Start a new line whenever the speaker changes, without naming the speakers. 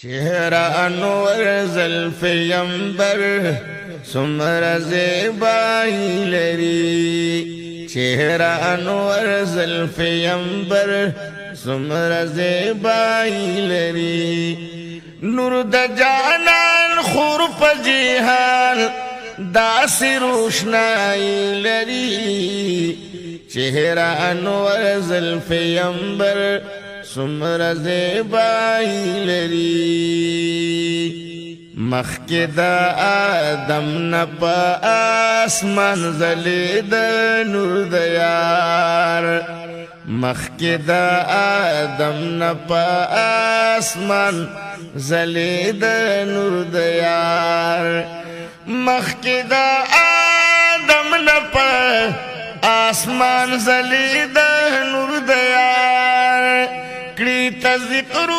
چہرہ انور زلف عنبر سمر زیبائی لری چہرہ انور زلف عنبر سمر زیبائی لری نور د جانان خور په جهان داسې روشنائی لری چہرہ انور زلف عنبر سمر زیبائی لری مخی دا آدم نپا آسمان زلید نور دیار مخی دا آدم نپا آسمان زلید نور دیار مخی دا آدم نپا آسمان زلید نور دیار کړي ته ذکر